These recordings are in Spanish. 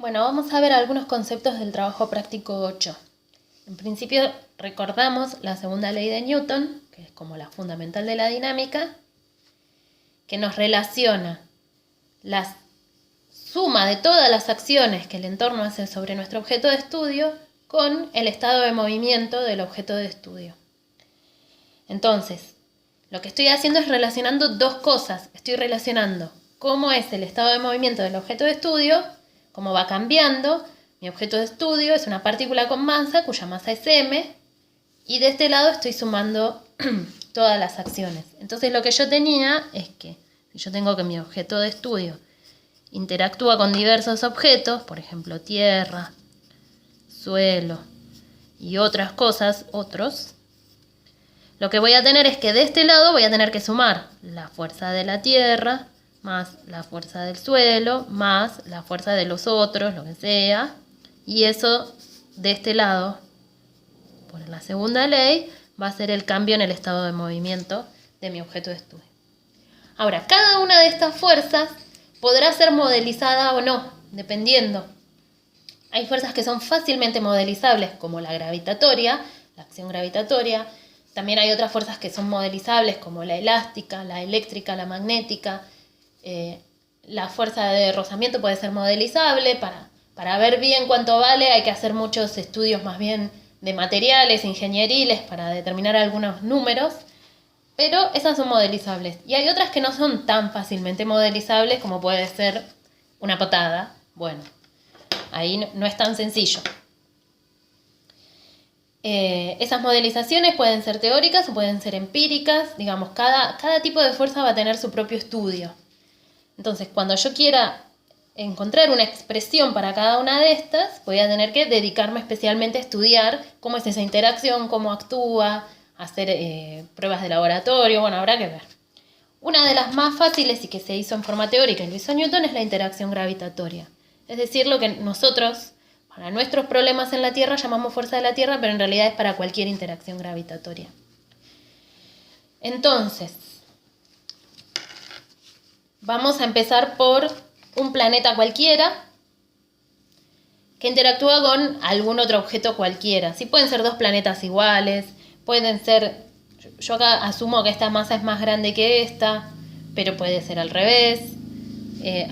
Bueno, vamos a ver algunos conceptos del trabajo práctico 8. En principio recordamos la segunda ley de Newton, que es como la fundamental de la dinámica, que nos relaciona la suma de todas las acciones que el entorno hace sobre nuestro objeto de estudio con el estado de movimiento del objeto de estudio. Entonces, lo que estoy haciendo es relacionando dos cosas. Estoy relacionando cómo es el estado de movimiento del objeto de estudio, cómo va cambiando. Mi objeto de estudio es una partícula con masa, cuya masa es m, y de este lado estoy sumando todas las acciones. Entonces lo que yo tenía es que, si yo tengo que mi objeto de estudio interactúa con diversos objetos, por ejemplo tierra, suelo y otras cosas, lo que voy a tener es que de este lado voy a tener que sumar la fuerza de la tierra, más la fuerza del suelo, más la fuerza de los otros, lo que sea. Y eso, de este lado, por la segunda ley, va a ser el cambio en el estado de movimiento de mi objeto de estudio. Ahora, cada una de estas fuerzas podrá ser modelizada o no, dependiendo. Hay fuerzas que son fácilmente modelizables, como la gravitatoria, la acción gravitatoria. También hay otras fuerzas que son modelizables, como la elástica, la eléctrica, la magnética. La fuerza de rozamiento puede ser modelizable. Para ver bien cuánto vale hay que hacer muchos estudios más bien de materiales, ingenieriles, para determinar algunos números. Pero esas son modelizables. Y hay otras que no son tan fácilmente modelizables, como puede ser una patada. Bueno, ahí no es tan sencillo. Esas modelizaciones pueden ser teóricas o pueden ser empíricas. Digamos, cada tipo de fuerza va a tener su propio estudio. Entonces, cuando yo quiera encontrar una expresión para cada una de estas, voy a tener que dedicarme especialmente a estudiar cómo es esa interacción, cómo actúa, hacer pruebas de laboratorio. Bueno, habrá que ver. Una de las más fáciles y que se hizo en forma teórica y lo hizo Newton es la interacción gravitatoria. Es decir, lo que nosotros, para nuestros problemas en la Tierra, llamamos fuerza de la Tierra, pero en realidad es para cualquier interacción gravitatoria. Entonces, vamos a empezar por un planeta cualquiera que interactúa con algún otro objeto cualquiera. Sí, pueden ser dos planetas iguales, pueden ser, yo acá asumo que esta masa es más grande que esta, pero puede ser al revés.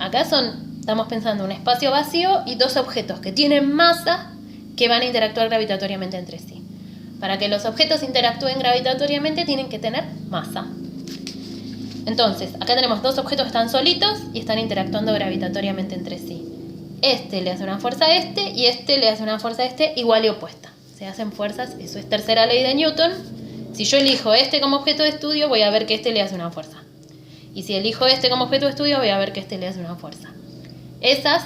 Acá estamos pensando en un espacio vacío y dos objetos que tienen masa que van a interactuar gravitatoriamente entre sí. Para que los objetos interactúen gravitatoriamente tienen que tener masa. Entonces, acá tenemos dos objetos que están solitos y están interactuando gravitatoriamente entre sí. Este le hace una fuerza a este y este le hace una fuerza a este igual y opuesta. Se hacen fuerzas, eso es tercera ley de Newton. Si yo elijo este como objeto de estudio, voy a ver que este le hace una fuerza. Y si elijo este como objeto de estudio, voy a ver que este le hace una fuerza. Esas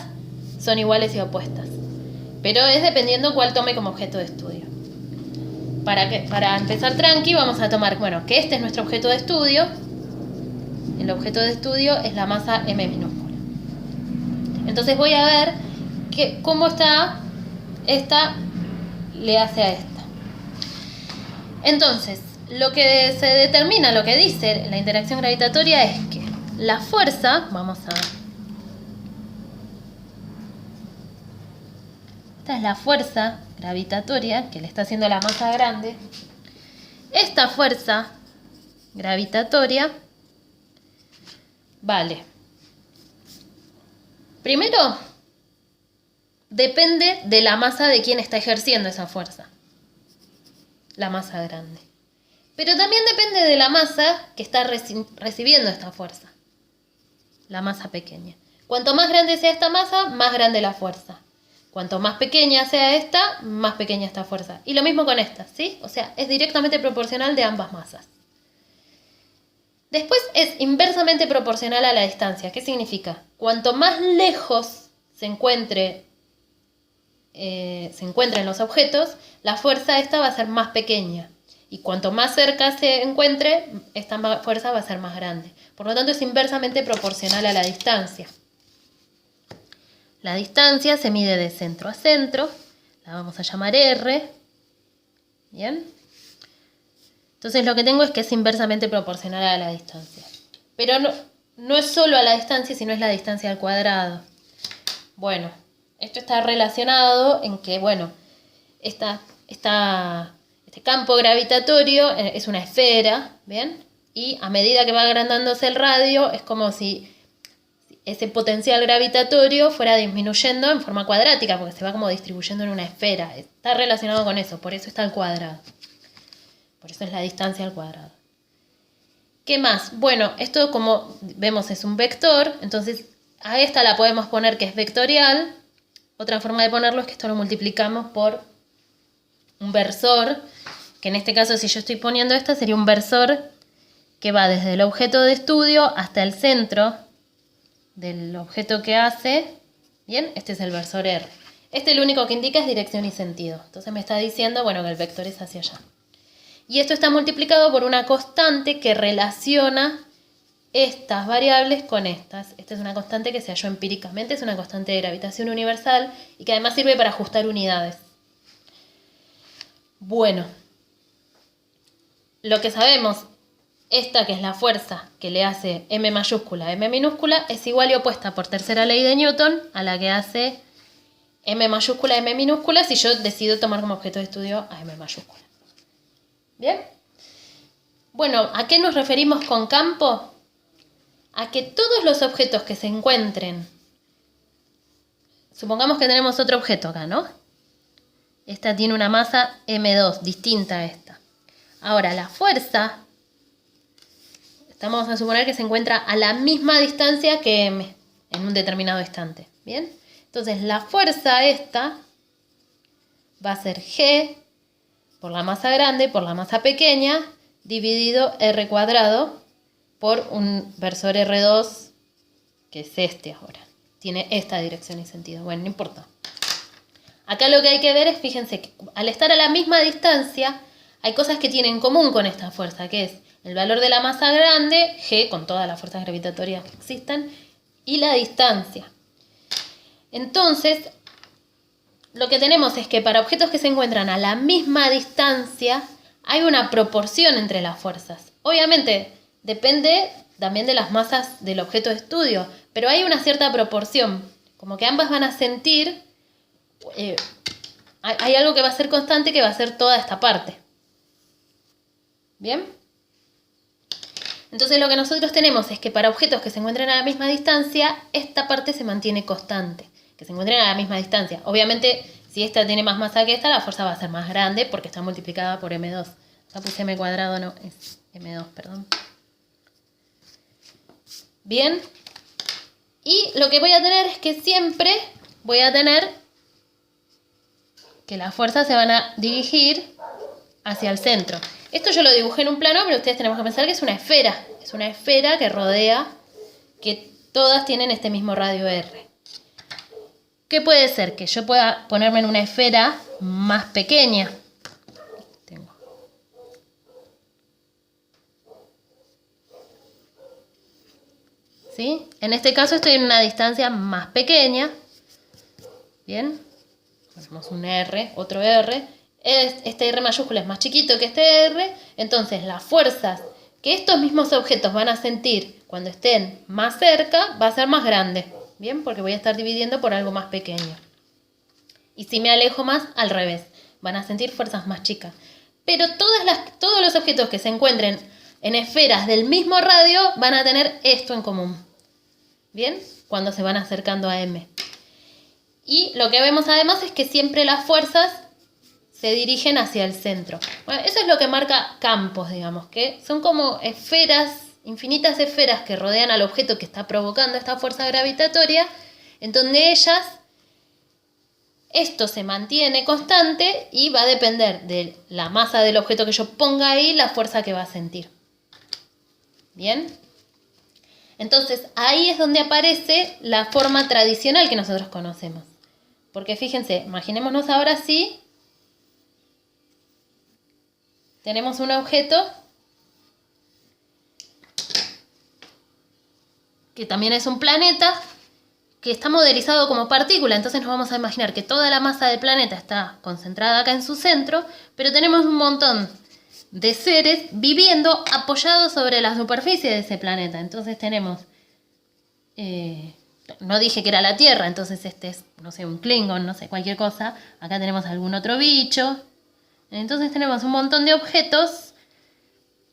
son iguales y opuestas. Pero es dependiendo cuál tome como objeto de estudio. Para empezar tranqui, vamos a tomar, que este es nuestro objeto de estudio. El objeto de estudio es la masa m minúscula. Entonces voy a ver cómo está esta le hace a esta. Entonces, lo que se determina, lo que dice la interacción gravitatoria es que la fuerza, esta es la fuerza gravitatoria que le está haciendo la masa grande. Esta fuerza gravitatoria vale. Primero, depende de la masa de quien está ejerciendo esa fuerza. La masa grande. Pero también depende de la masa que está recibiendo esta fuerza. La masa pequeña. Cuanto más grande sea esta masa, más grande la fuerza. Cuanto más pequeña sea esta, más pequeña esta fuerza. Y lo mismo con esta, ¿sí? O sea, es directamente proporcional de ambas masas. Después es inversamente proporcional a la distancia. ¿Qué significa? Cuanto más lejos se encuentren los objetos, la fuerza esta va a ser más pequeña. Y cuanto más cerca se encuentre, esta fuerza va a ser más grande. Por lo tanto, es inversamente proporcional a la distancia. La distancia se mide de centro a centro. La vamos a llamar R. ¿Bien? Entonces lo que tengo es que es inversamente proporcional a la distancia. Pero no es solo a la distancia, sino es la distancia al cuadrado. Bueno, Esto está relacionado en que, bueno, este campo gravitatorio es una esfera, ¿bien? Y a medida que va agrandándose el radio, es como si ese potencial gravitatorio fuera disminuyendo en forma cuadrática, porque se va como distribuyendo en una esfera. Está relacionado con eso, por eso está al cuadrado. Por eso es la distancia al cuadrado. ¿Qué más? Bueno, esto como vemos es un vector, entonces a esta la podemos poner que es vectorial. Otra forma de ponerlo es que esto lo multiplicamos por un versor, que en este caso si yo estoy poniendo esta sería un versor que va desde el objeto de estudio hasta el centro del objeto que hace. Bien, este es el versor R. Este lo único que indica es dirección y sentido. Entonces me está diciendo, bueno, que el vector es hacia allá. Y esto está multiplicado por una constante que relaciona estas variables con estas. Esta es una constante que se halló empíricamente, es una constante de gravitación universal y que además sirve para ajustar unidades. Bueno, lo que sabemos, esta que es la fuerza que le hace M mayúscula a M minúscula es igual y opuesta por tercera ley de Newton a la que hace M mayúscula a M minúscula si yo decido tomar como objeto de estudio a M mayúscula. ¿Bien? Bueno, ¿a qué nos referimos con campo? A que todos los objetos que se encuentren, supongamos que tenemos otro objeto acá, ¿no? Esta tiene una masa M2, distinta a esta. Ahora, la fuerza, vamos a suponer que se encuentra a la misma distancia que M en un determinado instante. ¿Bien? Entonces, la fuerza esta va a ser G por la masa grande, por la masa pequeña, dividido R cuadrado por un versor R2, que es este ahora. Tiene esta dirección y sentido. Bueno, no importa. Acá lo que hay que ver es, fíjense, que al estar a la misma distancia, hay cosas que tienen en común con esta fuerza, que es el valor de la masa grande, G, con todas las fuerzas gravitatorias que existan, y la distancia. Entonces, lo que tenemos es que para objetos que se encuentran a la misma distancia, hay una proporción entre las fuerzas. Obviamente, depende también de las masas del objeto de estudio, pero hay una cierta proporción, como que ambas van a sentir, hay algo que va a ser constante, que va a ser toda esta parte. ¿Bien? Entonces lo que nosotros tenemos es que para objetos que se encuentren a la misma distancia, esta parte se mantiene constante, que se encuentren a la misma distancia. Obviamente, si esta tiene más masa que esta, la fuerza va a ser más grande porque está multiplicada por M2. Ya puse M cuadrado, no, es M2, perdón. Bien. Y lo que voy a tener es que siempre voy a tener que las fuerzas se van a dirigir hacia el centro. Esto yo lo dibujé en un plano, pero ustedes tenemos que pensar que es una esfera. Es una esfera que rodea, que todas tienen este mismo radio R. ¿Qué puede ser? Que yo pueda ponerme en una esfera más pequeña. ¿Sí? En este caso estoy en una distancia más pequeña. Bien. Ponemos un R, otro R. Este R mayúscula es más chiquito que este R. Entonces las fuerzas que estos mismos objetos van a sentir cuando estén más cerca va a ser más grande. Bien, porque voy a estar dividiendo por algo más pequeño. Y si me alejo más, al revés. Van a sentir fuerzas más chicas. Pero todos los objetos que se encuentren en esferas del mismo radio van a tener esto en común. ¿Bien? Cuando se van acercando a M. Y lo que vemos además es que siempre las fuerzas se dirigen hacia el centro. Bueno, eso es lo que marca campos, digamos, que son como esferas, infinitas esferas que rodean al objeto que está provocando esta fuerza gravitatoria, en donde esto se mantiene constante y va a depender de la masa del objeto que yo ponga ahí, la fuerza que va a sentir. ¿Bien? Entonces, ahí es donde aparece la forma tradicional que nosotros conocemos. Porque fíjense, imaginémonos ahora así. Tenemos un objeto que también es un planeta, que está modelizado como partícula. Entonces nos vamos a imaginar que toda la masa del planeta está concentrada acá en su centro, pero tenemos un montón de seres viviendo apoyados sobre la superficie de ese planeta. Entonces tenemos no dije que era la Tierra, entonces este es, no sé, un Klingon, no sé, cualquier cosa. Acá tenemos algún otro bicho. Entonces tenemos un montón de objetos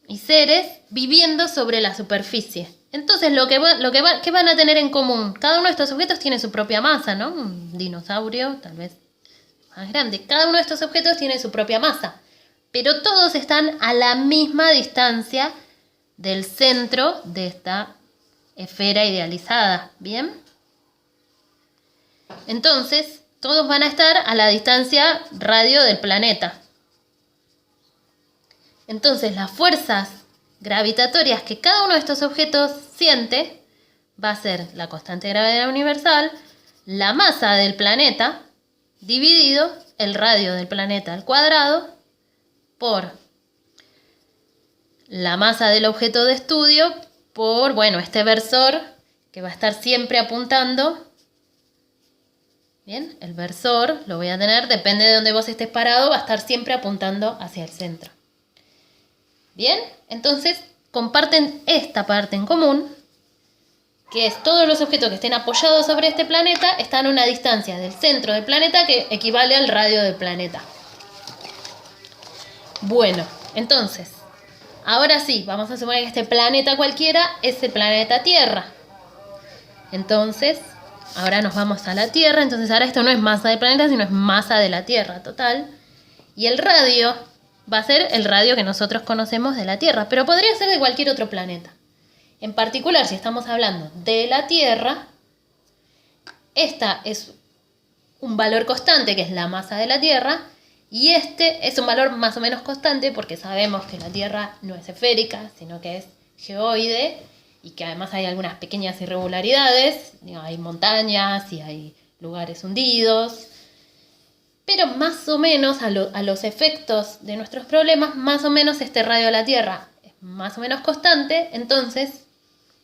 y seres viviendo sobre la superficie. Entonces, ¿qué van a tener en común? Cada uno de estos objetos tiene su propia masa, ¿no? Un dinosaurio, tal vez más grande. Cada uno de estos objetos tiene su propia masa. Pero todos están a la misma distancia del centro de esta esfera idealizada. ¿Bien? Entonces, todos van a estar a la distancia radio del planeta. Entonces, las fuerzas gravitatorias que cada uno de estos objetos siente va a ser la constante de gravedad universal, la masa del planeta, dividido el radio del planeta al cuadrado por la masa del objeto de estudio por, bueno, este versor que va a estar siempre apuntando. Bien, el versor lo voy a tener, depende de donde vos estés parado, va a estar siempre apuntando hacia el centro. Bien, entonces comparten esta parte en común, que es todos los objetos que estén apoyados sobre este planeta están a una distancia del centro del planeta que equivale al radio del planeta. Bueno, entonces, ahora sí, vamos a suponer que este planeta cualquiera es el planeta Tierra. Entonces, ahora nos vamos a la Tierra, entonces ahora esto no es masa del planeta, sino es masa de la Tierra total. Y el radio va a ser el radio que nosotros conocemos de la Tierra, pero podría ser de cualquier otro planeta. En particular, si estamos hablando de la Tierra, esta es un valor constante, que es la masa de la Tierra, y este es un valor más o menos constante porque sabemos que la Tierra no es esférica, sino que es geoide, y que además hay algunas pequeñas irregularidades, hay montañas y hay lugares hundidos. Pero más o menos a los efectos de nuestros problemas, más o menos este radio de la Tierra es más o menos constante. Entonces,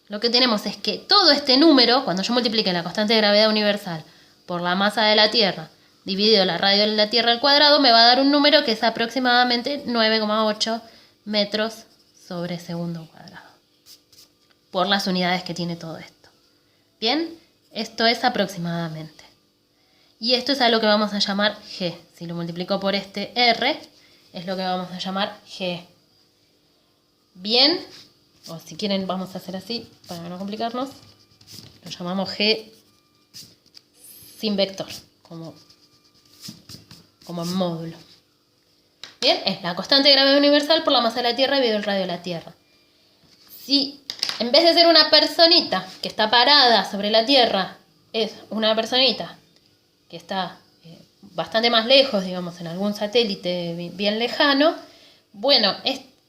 lo que tenemos es que todo este número, cuando yo multiplique la constante de gravedad universal por la masa de la Tierra, dividido la radio de la Tierra al cuadrado, me va a dar un número que es aproximadamente 9,8 metros sobre segundo cuadrado. Por las unidades que tiene todo esto. Bien, esto es aproximadamente. Y esto es a lo que vamos a llamar G. Si lo multiplico por este R, es lo que vamos a llamar G. Bien, o si quieren vamos a hacer así, para no complicarnos. Lo llamamos G sin vector, como en módulo. Bien, es la constante de gravedad universal por la masa de la Tierra dividido el radio de la Tierra. Si en vez de ser una personita que está parada sobre la Tierra, es una personita que está bastante más lejos, digamos, en algún satélite bien lejano, bueno,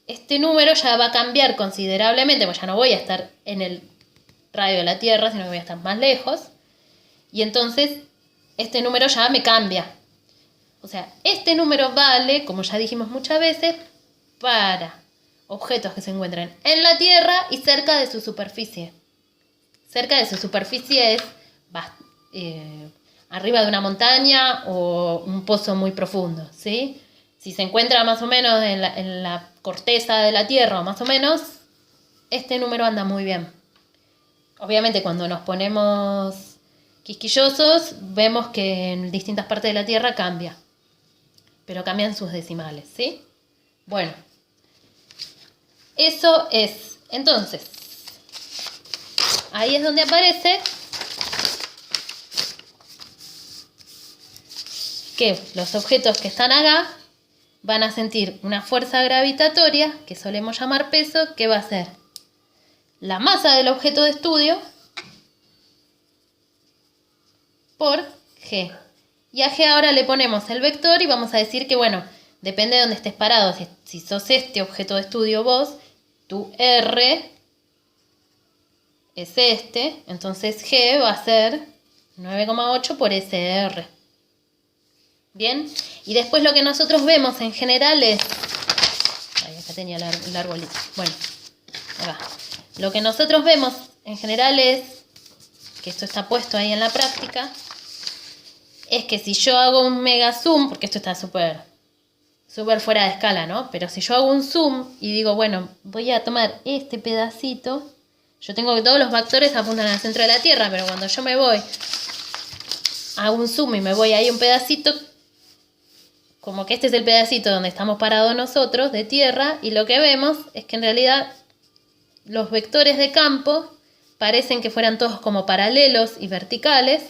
este número ya va a cambiar considerablemente, porque ya no voy a estar en el radio de la Tierra, sino que voy a estar más lejos, y entonces este número ya me cambia. O sea, este número vale, como ya dijimos muchas veces, para objetos que se encuentran en la Tierra y cerca de su superficie. Cerca de su superficie es arriba de una montaña o un pozo muy profundo, ¿sí? Si se encuentra más o menos en la corteza de la Tierra, o más o menos, este número anda muy bien. Obviamente cuando nos ponemos quisquillosos, vemos que en distintas partes de la Tierra cambia, pero cambian sus decimales, ¿sí? Bueno, eso es. Entonces, ahí es donde aparece que los objetos que están acá van a sentir una fuerza gravitatoria, que solemos llamar peso, que va a ser la masa del objeto de estudio por G. Y a G ahora le ponemos el vector y vamos a decir que, bueno, depende de dónde estés parado. Si sos este objeto de estudio vos, tu R es este, entonces G va a ser 9,8 por SR. Bien, y después lo que nosotros vemos en general es... Ay, acá tenía el arbolito. Bueno, acá. Lo que nosotros vemos en general es, que esto está puesto ahí en la práctica, es que si yo hago un mega zoom, porque esto está súper fuera de escala, ¿no? Pero si yo hago un zoom y digo, bueno, voy a tomar este pedacito Yo tengo que todos los vectores apuntan al centro de la Tierra, pero cuando yo me voy, hago un zoom y me voy ahí un pedacito, como que este es el pedacito donde estamos parados nosotros, de Tierra, y lo que vemos es que en realidad los vectores de campo parecen que fueran todos como paralelos y verticales,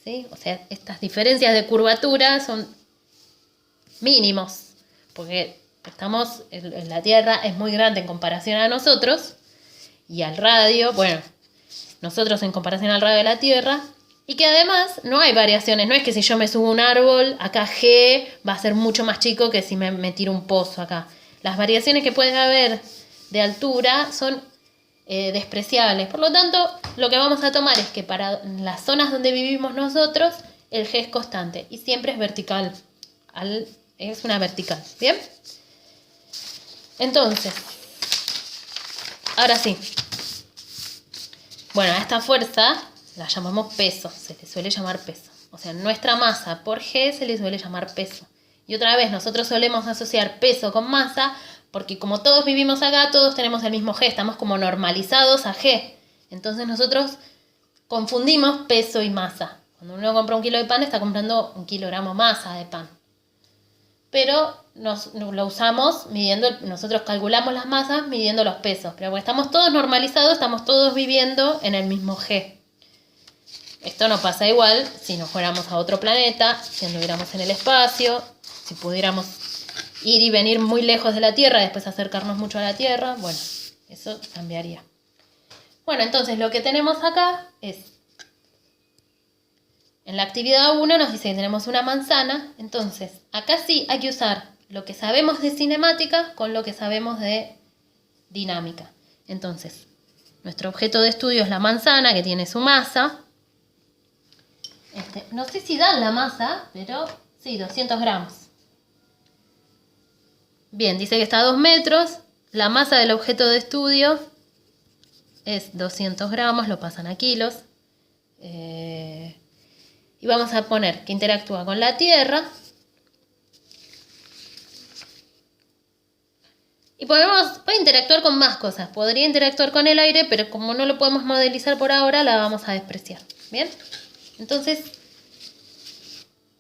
¿sí? O sea, estas diferencias de curvatura son mínimos, porque la Tierra es muy grande en comparación a nosotros, y al radio, bueno, nosotros en comparación al radio de la Tierra, y que además no hay variaciones, no es que si yo me subo a un árbol, acá G va a ser mucho más chico que si me tiro un pozo acá. Las variaciones que puede haber de altura son despreciables. Por lo tanto, lo que vamos a tomar es que para las zonas donde vivimos nosotros, el G es constante y siempre es vertical. Es una vertical, ¿bien? Entonces, ahora sí. Bueno, a esta fuerza la llamamos peso, se le suele llamar peso. O sea, nuestra masa por G se le suele llamar peso. Y otra vez, nosotros solemos asociar peso con masa porque como todos vivimos acá, todos tenemos el mismo G, estamos como normalizados a G. Entonces nosotros confundimos peso y masa. Cuando uno compra un kilo de pan, está comprando 1 kilogramo masa de pan. Pero lo usamos nosotros calculamos las masas midiendo los pesos. Pero porque estamos todos normalizados, estamos todos viviendo en el mismo G. Esto no pasa igual si nos fuéramos a otro planeta, si anduviéramos en el espacio, si pudiéramos ir y venir muy lejos de la Tierra y después acercarnos mucho a la Tierra. Bueno, eso cambiaría. Bueno, entonces lo que tenemos acá es, en la actividad 1 nos dice que tenemos una manzana, entonces acá sí hay que usar lo que sabemos de cinemática con lo que sabemos de dinámica. Entonces, nuestro objeto de estudio es la manzana, que tiene su masa. No sé si dan la masa, pero sí, 200 gramos. Bien, dice que está a 2 metros. La masa del objeto de estudio es 200 gramos, lo pasan a kilos. Y vamos a poner que interactúa con la Tierra. Y puede interactuar con más cosas. Podría interactuar con el aire, pero como no lo podemos modelizar por ahora, la vamos a despreciar. ¿Bien? Entonces,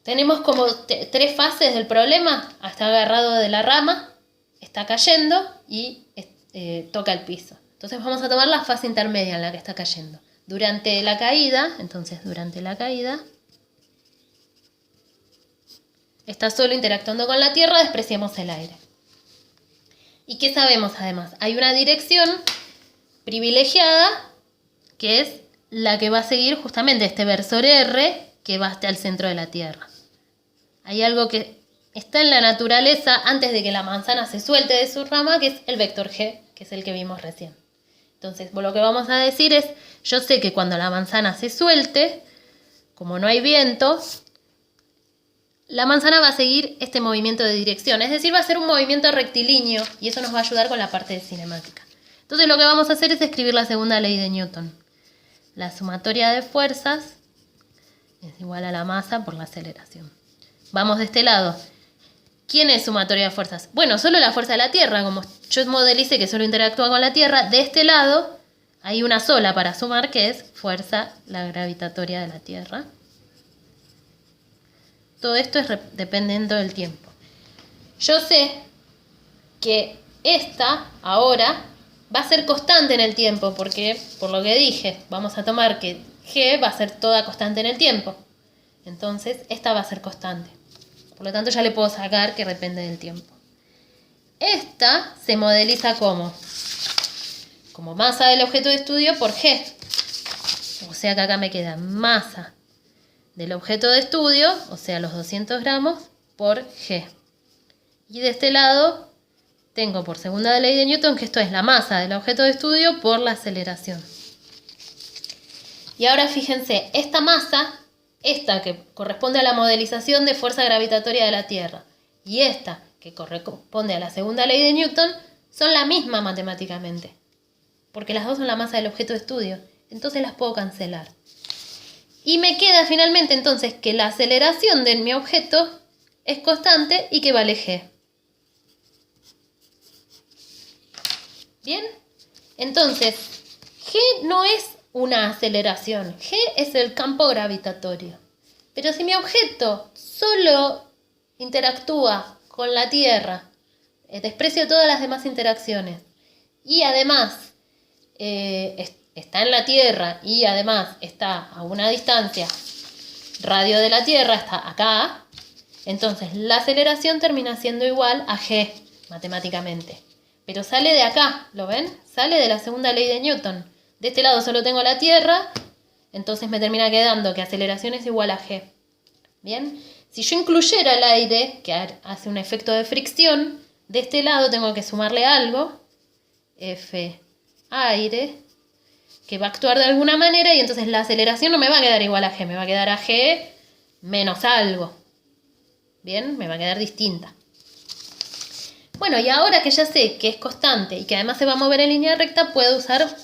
tenemos como 3 fases del problema. Está agarrado de la rama, está cayendo y toca el piso. Entonces vamos a tomar la fase intermedia en la que está cayendo. Durante la caída, está solo interactuando con la Tierra, despreciamos el aire. ¿Y qué sabemos además? Hay una dirección privilegiada que es la que va a seguir justamente este versor R que va hasta el centro de la Tierra. Hay algo que está en la naturaleza antes de que la manzana se suelte de su rama, que es el vector G, que es el que vimos recién. Entonces, lo que vamos a decir es, yo sé que cuando la manzana se suelte, como no hay viento, la manzana va a seguir este movimiento de dirección, es decir, va a ser un movimiento rectilíneo y eso nos va a ayudar con la parte de cinemática. Entonces lo que vamos a hacer es escribir la segunda ley de Newton. La sumatoria de fuerzas es igual a la masa por la aceleración. Vamos de este lado. ¿Quién es sumatoria de fuerzas? Bueno, solo la fuerza de la Tierra. Como yo modelicé que solo interactúa con la Tierra, de este lado hay una sola para sumar, que es fuerza la gravitatoria de la Tierra. Todo esto es dependiendo del tiempo. Yo sé que esta ahora va a ser constante en el tiempo, porque, por lo que dije, vamos a tomar que G va a ser toda constante en el tiempo. Entonces, esta va a ser constante. Por lo tanto, ya le puedo sacar que depende del tiempo. Esta se modeliza como masa del objeto de estudio por G. O sea que acá me queda masa del objeto de estudio, o sea, los 200 gramos, por G. Y de este lado tengo por segunda ley de Newton que esto es la masa del objeto de estudio por la aceleración. Y ahora fíjense, esta masa, esta que corresponde a la modelización de fuerza gravitatoria de la Tierra, y esta que corresponde a la segunda ley de Newton, son la misma matemáticamente. Porque las dos son la masa del objeto de estudio. Entonces las puedo cancelar. Y me queda finalmente entonces que la aceleración de mi objeto es constante y que vale G. ¿Bien? Entonces, G no es una aceleración, G es el campo gravitatorio. Pero si mi objeto solo interactúa con la Tierra, desprecio todas las demás interacciones, y además está en la Tierra y además está a una distancia radio de la Tierra, está acá, entonces la aceleración termina siendo igual a G matemáticamente. Pero sale de acá, ¿lo ven? Sale de la segunda ley de Newton. De este lado solo tengo la Tierra, entonces me termina quedando que aceleración es igual a G. ¿Bien? Si yo incluyera el aire, que hace un efecto de fricción, de este lado tengo que sumarle algo, F aire, que va a actuar de alguna manera y entonces la aceleración no me va a quedar igual a G, me va a quedar a G menos algo. ¿Bien? Me va a quedar distinta. Bueno, y ahora que ya sé que es constante y que además se va a mover en línea recta, puedo usar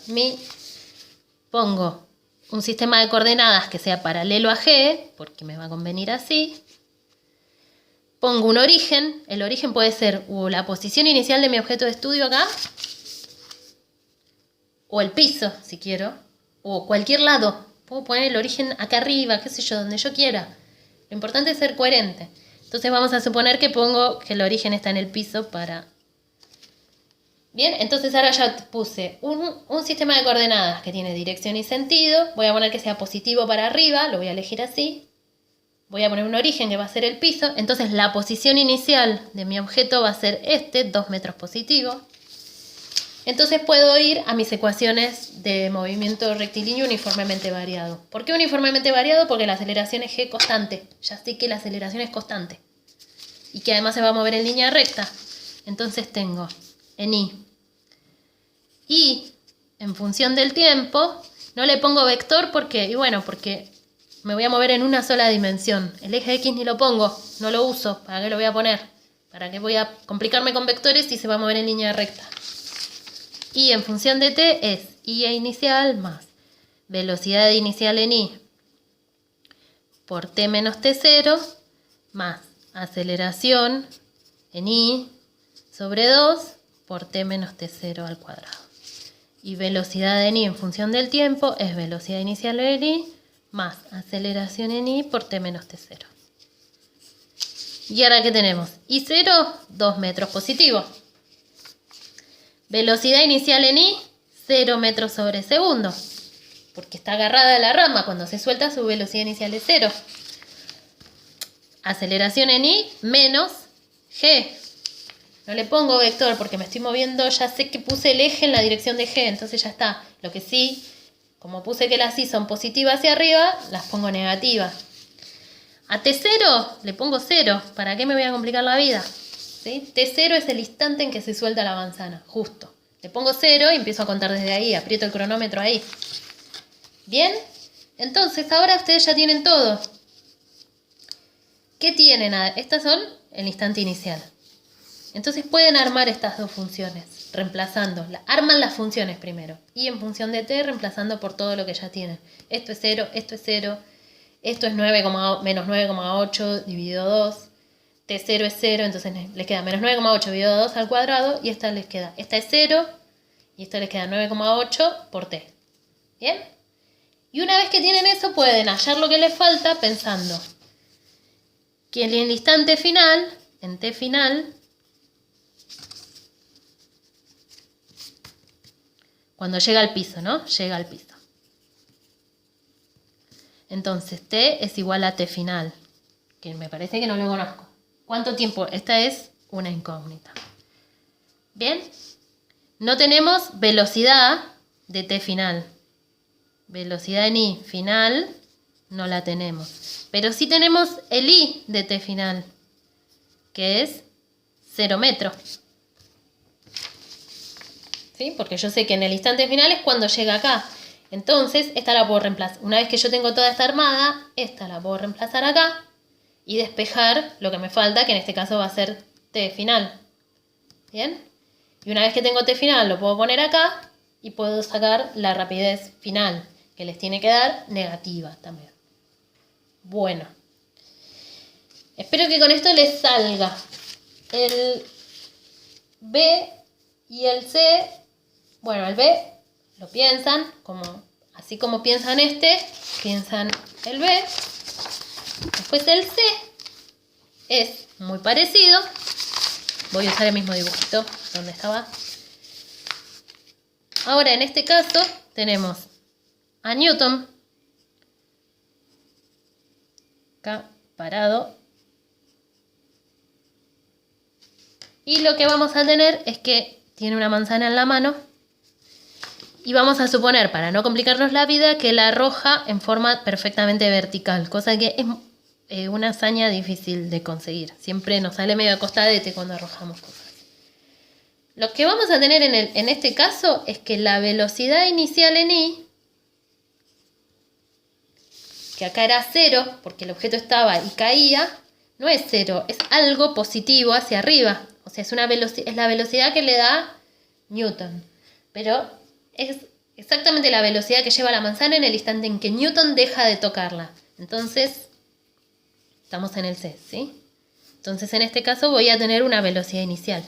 pongo un sistema de coordenadas que sea paralelo a G, porque me va a convenir así. Pongo un origen, el origen puede ser o la posición inicial de mi objeto de estudio acá, o el piso, si quiero, o cualquier lado. Puedo poner el origen acá arriba, qué sé yo, donde yo quiera. Lo importante es ser coherente. Entonces vamos a suponer que pongo que el origen está en el piso para... Bien, entonces ahora ya puse un sistema de coordenadas que tiene dirección y sentido. Voy a poner que sea positivo para arriba, lo voy a elegir así. Voy a poner un origen que va a ser el piso. Entonces la posición inicial de mi objeto va a ser 2 metros positivo. Entonces puedo ir a mis ecuaciones de movimiento rectilíneo uniformemente variado. ¿Por qué uniformemente variado? Porque la aceleración es G constante. Ya sé que la aceleración es constante. Y que además se va a mover en línea recta. Entonces tengo en Y en función del tiempo, no le pongo vector porque me voy a mover en una sola dimensión. El eje X ni lo pongo, no lo uso. ¿Para qué lo voy a poner? ¿Para qué voy a complicarme con vectores si se va a mover en línea recta? Y en función de t es I inicial más velocidad inicial en I por t menos t0 más aceleración en I sobre 2 por t menos t0 al cuadrado. Y velocidad en I en función del tiempo es velocidad inicial en I más aceleración en I por t menos t0. ¿Y ahora qué tenemos? I0, 2 metros positivo. Velocidad inicial en I, 0 metros sobre segundo. Porque está agarrada a la rama. Cuando se suelta su velocidad inicial es 0. Aceleración en I menos G. No le pongo vector porque me estoy moviendo. Ya sé que puse el eje en la dirección de G. Entonces ya está. Lo que sí, como puse que las I son positivas hacia arriba, las pongo negativas. A T0 le pongo 0. ¿Para qué me voy a complicar la vida? ¿Sí? T0 es el instante en que se suelta la manzana, justo. Le pongo 0 y empiezo a contar desde ahí, aprieto el cronómetro ahí. ¿Bien? Entonces, ahora ustedes ya tienen todo. ¿Qué tienen? Estas son el instante inicial. Entonces pueden armar estas dos funciones, reemplazando. Arman las funciones primero. Y en función de t, reemplazando por todo lo que ya tienen. Esto es 0, esto es 0, esto es menos 9,8 dividido 2. T0 es 0, entonces les queda menos 9,8 dividido 2 al cuadrado y esta es 0 y esta les queda 9,8 por t. ¿Bien? Y una vez que tienen eso pueden hallar lo que les falta pensando que en el instante final, en t final, cuando llega al piso, ¿no? Llega al piso. Entonces t es igual a t final, que me parece que no lo conozco. ¿Cuánto tiempo? Esta es una incógnita. Bien. No tenemos velocidad de t final. Velocidad en I final no la tenemos. Pero sí tenemos el I de t final, que es 0 metros. ¿Sí? Porque yo sé que en el instante final es cuando llega acá. Entonces, esta la puedo reemplazar. Una vez que yo tengo toda esta armada, esta la puedo reemplazar acá y despejar lo que me falta, que en este caso va a ser t final. ¿Bien? Y una vez que tengo t final, lo puedo poner acá y puedo sacar la rapidez final, que les tiene que dar negativa también. Bueno. Espero que con esto les salga. El B y el C, bueno, el B lo piensan, así como piensan piensan el B. Después el C es muy parecido. Voy a usar el mismo dibujito donde estaba. Ahora en este caso tenemos a Newton acá parado. Y lo que vamos a tener es que tiene una manzana en la mano. Y vamos a suponer, para no complicarnos la vida, que la arroja en forma perfectamente vertical. Cosa que es una hazaña difícil de conseguir. Siempre nos sale medio acostadete cuando arrojamos cosas. Lo que vamos a tener en este caso es que la velocidad inicial en I, que acá era 0, porque el objeto estaba y caía, no es 0, es algo positivo hacia arriba. O sea, es la velocidad que le da Newton. Pero es exactamente la velocidad que lleva la manzana en el instante en que Newton deja de tocarla. Entonces, estamos en el C, ¿sí? Entonces, en este caso voy a tener una velocidad inicial.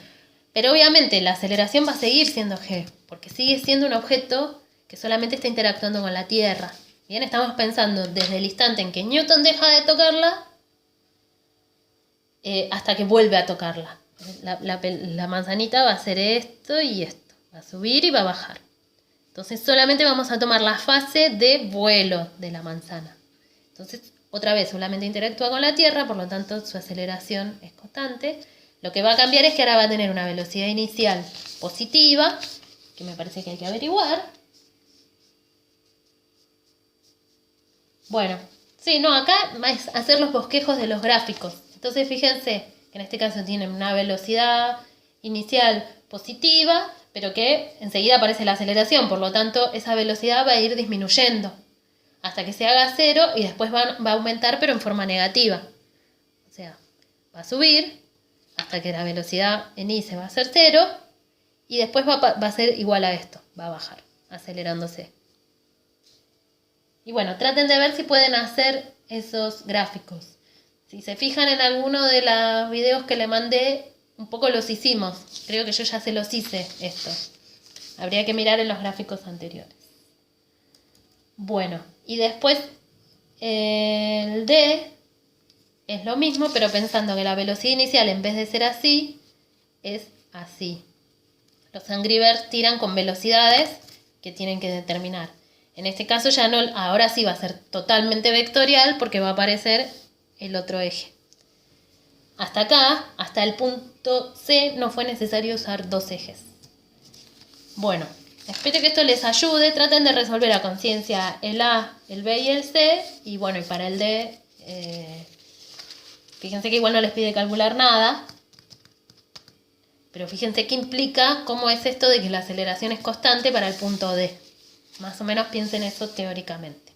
Pero obviamente la aceleración va a seguir siendo g, porque sigue siendo un objeto que solamente está interactuando con la Tierra. Bien, estamos pensando desde el instante en que Newton deja de tocarla hasta que vuelve a tocarla. La manzanita va a hacer esto y esto. Va a subir y va a bajar. Entonces solamente vamos a tomar la fase de vuelo de la manzana. Entonces, otra vez, solamente interactúa con la Tierra, por lo tanto su aceleración es constante. Lo que va a cambiar es que ahora va a tener una velocidad inicial positiva, que me parece que hay que averiguar. Bueno, sí, no, acá es hacer los bosquejos de los gráficos. Entonces fíjense que en este caso tienen una velocidad inicial positiva, pero que enseguida aparece la aceleración, por lo tanto esa velocidad va a ir disminuyendo hasta que se haga 0 y después va a aumentar pero en forma negativa. O sea, va a subir hasta que la velocidad en I se va a hacer 0 y después va a ser igual a esto, va a bajar, acelerándose. Y bueno, traten de ver si pueden hacer esos gráficos. Si se fijan en alguno de los videos que le mandé, un poco los hicimos. Creo que yo ya se los hice estos. Habría que mirar en los gráficos anteriores. Bueno, y después el D es lo mismo, pero pensando que la velocidad inicial en vez de ser así, es así. Los Angry Birds tiran con velocidades que tienen que determinar. En este caso ya no, ahora sí va a ser totalmente vectorial porque va a aparecer el otro eje. Hasta acá, hasta el punto C, no fue necesario usar dos ejes. Bueno, espero que esto les ayude. Traten de resolver a conciencia el A, el B y el C. Y bueno, y para el D, fíjense que igual no les pide calcular nada. Pero fíjense qué implica, cómo es esto de que la aceleración es constante para el punto D. Más o menos piensen eso teóricamente.